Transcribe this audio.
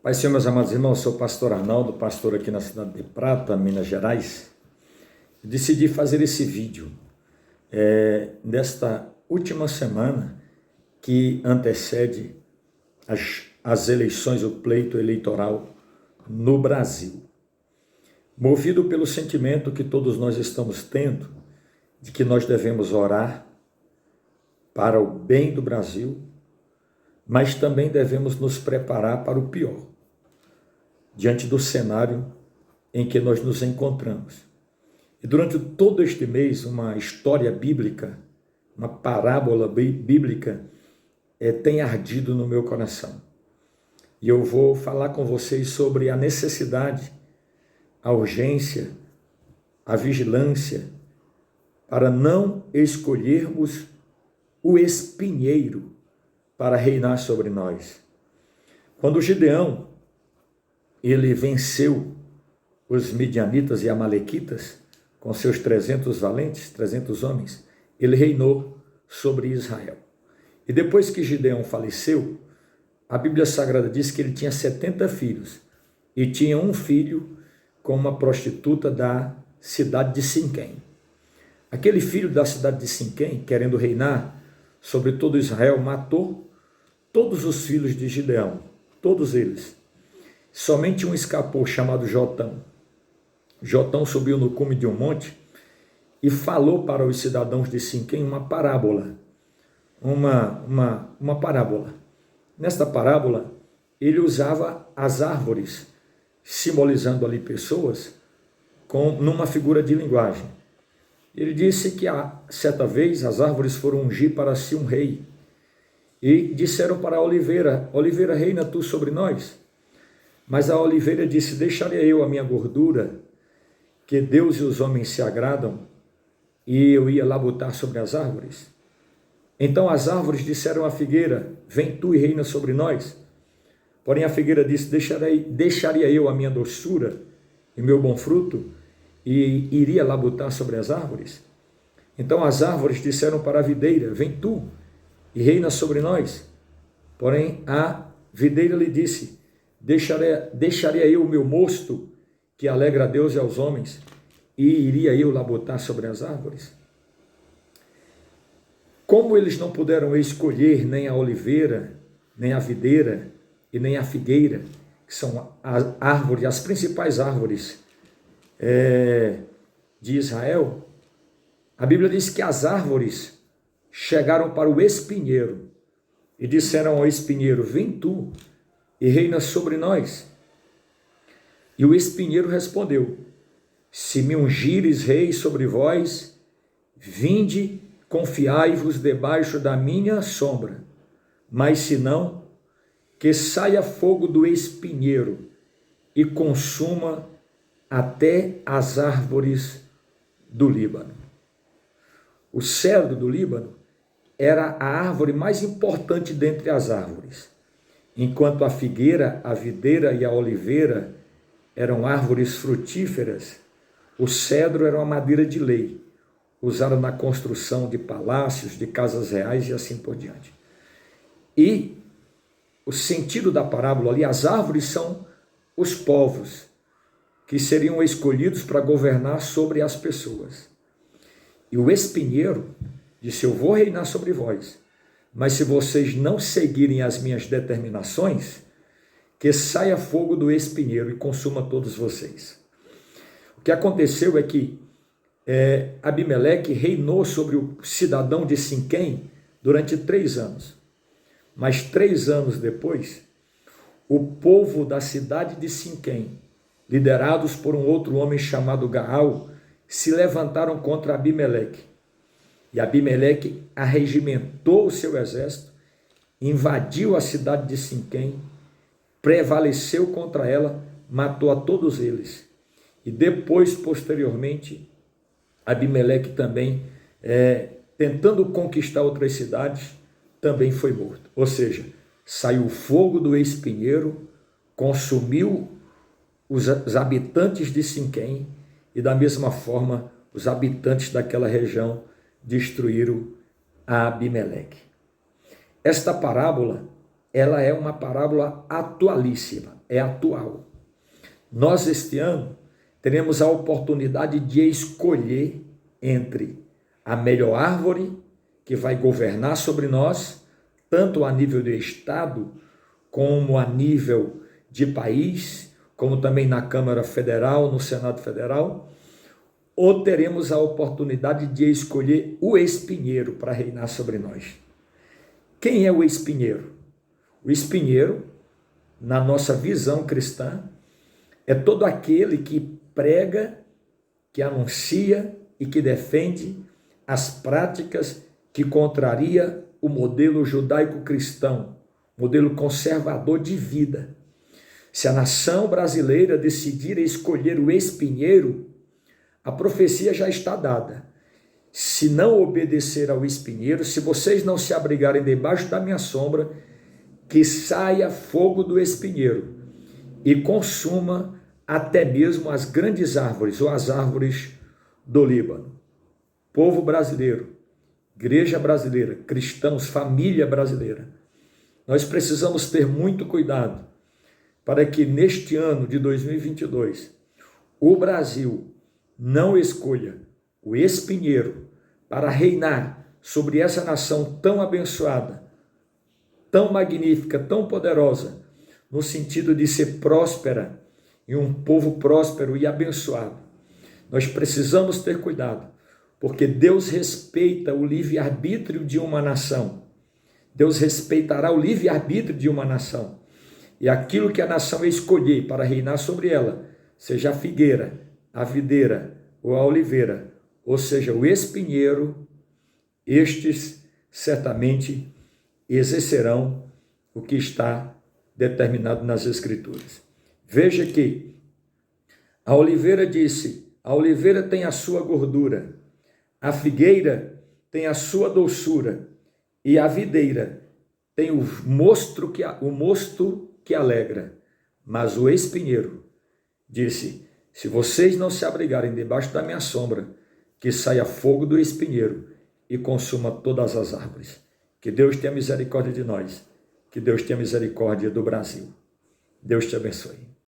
Pai Senhor, meus amados irmãos, sou o pastor Arnaldo, pastor aqui na cidade de Prata, Minas Gerais. Decidi fazer esse vídeo nesta última semana que antecede as eleições, o pleito eleitoral no Brasil. Movido pelo sentimento que todos nós estamos tendo, de que nós devemos orar para o bem do Brasil, mas também devemos nos preparar para o pior, diante do cenário em que nós nos encontramos. E durante todo este mês, uma história bíblica, uma parábola bíblica tem ardido no meu coração. E eu vou falar com vocês sobre a necessidade, a urgência, a vigilância, para não escolhermos o espinheiro para reinar sobre nós. Quando Gideão, ele venceu os midianitas e amalequitas, com seus 300 valentes, 300 homens, ele reinou sobre Israel. E depois que Gideão faleceu, a Bíblia Sagrada diz que ele tinha 70 filhos, e tinha um filho com uma prostituta da cidade de Siquém. Aquele filho da cidade de Siquém, querendo reinar sobre todo Israel, matou todos os filhos de Gideão, todos eles. Somente um escapou, chamado Jotão. Jotão subiu no cume de um monte e falou para os cidadãos de Siquém uma parábola. Uma parábola. Nesta parábola, ele usava as árvores, simbolizando ali pessoas, numa figura de linguagem. Ele disse que, certa vez, as árvores foram ungir para si um rei. E disseram para a oliveira: Oliveira, reina tu sobre nós? Mas a oliveira disse: deixaria eu a minha gordura, que Deus e os homens se agradam, e eu ia lá botar sobre as árvores? Então as árvores disseram à figueira: vem tu e reina sobre nós. Porém a figueira disse: deixaria eu a minha doçura e meu bom fruto, e iria lá botar sobre as árvores? Então as árvores disseram para a videira: vem tu e reina sobre nós. Porém a videira lhe disse: deixaria eu o meu mosto, que alegra a Deus e aos homens, e iria eu lá botar sobre as árvores? Como eles não puderam escolher nem a oliveira, nem a videira e nem a figueira, que são as principais árvores de Israel, a Bíblia diz que as árvores chegaram para o espinheiro e disseram ao espinheiro: vem tu e reina sobre nós. E o espinheiro respondeu: se me ungires rei sobre vós, vinde, confiai-vos debaixo da minha sombra. Mas se não, que saia fogo do espinheiro e consuma até as árvores do Líbano. O cedro do Líbano era a árvore mais importante dentre as árvores, enquanto a figueira, a videira e a oliveira eram árvores frutíferas. O cedro era uma madeira de lei, usada na construção de palácios, de casas reais e assim por diante. E o sentido da parábola ali, as árvores são os povos que seriam escolhidos para governar sobre as pessoas. E o espinheiro disse: eu vou reinar sobre vós, mas se vocês não seguirem as minhas determinações, que saia fogo do espinheiro e consuma todos vocês. O que aconteceu é que Abimeleque reinou sobre o cidadão de Siquém durante 3 anos. Mas 3 anos depois, o povo da cidade de Siquém, liderados por um outro homem chamado Gaal, se levantaram contra Abimeleque. E Abimeleque arregimentou o seu exército, invadiu a cidade de Siquém, prevaleceu contra ela, matou a todos eles. E depois, posteriormente, Abimeleque também, tentando conquistar outras cidades, também foi morto. Ou seja, saiu fogo do espinheiro, consumiu os habitantes de Siquém, e da mesma forma os habitantes daquela região destruíram a Abimeleque. Esta parábola ela é uma parábola atualíssima, é atual. Nós, este ano, teremos a oportunidade de escolher entre a melhor árvore que vai governar sobre nós, tanto a nível de Estado, como a nível de país, como também na Câmara Federal, no Senado Federal, ou teremos a oportunidade de escolher o espinheiro para reinar sobre nós. Quem é o espinheiro? O espinheiro, na nossa visão cristã, é todo aquele que prega, que anuncia e que defende as práticas que contraria o modelo judaico-cristão, modelo conservador de vida. Se a nação brasileira decidir escolher o espinheiro, a profecia já está dada. Se não obedecer ao espinheiro, se vocês não se abrigarem debaixo da minha sombra, que saia fogo do espinheiro e consuma até mesmo as grandes árvores ou as árvores do Líbano. Povo brasileiro, igreja brasileira, cristãos, família brasileira, nós precisamos ter muito cuidado para que neste ano de 2022 o Brasil não escolha o espinheiro para reinar sobre essa nação tão abençoada, tão magnífica, tão poderosa, no sentido de ser próspera e um povo próspero e abençoado. Nós precisamos ter cuidado, porque Deus respeita o livre-arbítrio de uma nação. Deus respeitará o livre-arbítrio de uma nação. E aquilo que a nação escolher para reinar sobre ela, seja a figueira, a videira ou a oliveira, ou seja, o espinheiro, estes certamente exercerão o que está determinado nas Escrituras. Veja que a oliveira disse: a oliveira tem a sua gordura, a figueira tem a sua doçura, e a videira tem o mosto que alegra. Mas o espinheiro disse: se vocês não se abrigarem debaixo da minha sombra, que saia fogo do espinheiro e consuma todas as árvores. Que Deus tenha misericórdia de nós. Que Deus tenha misericórdia do Brasil. Deus te abençoe.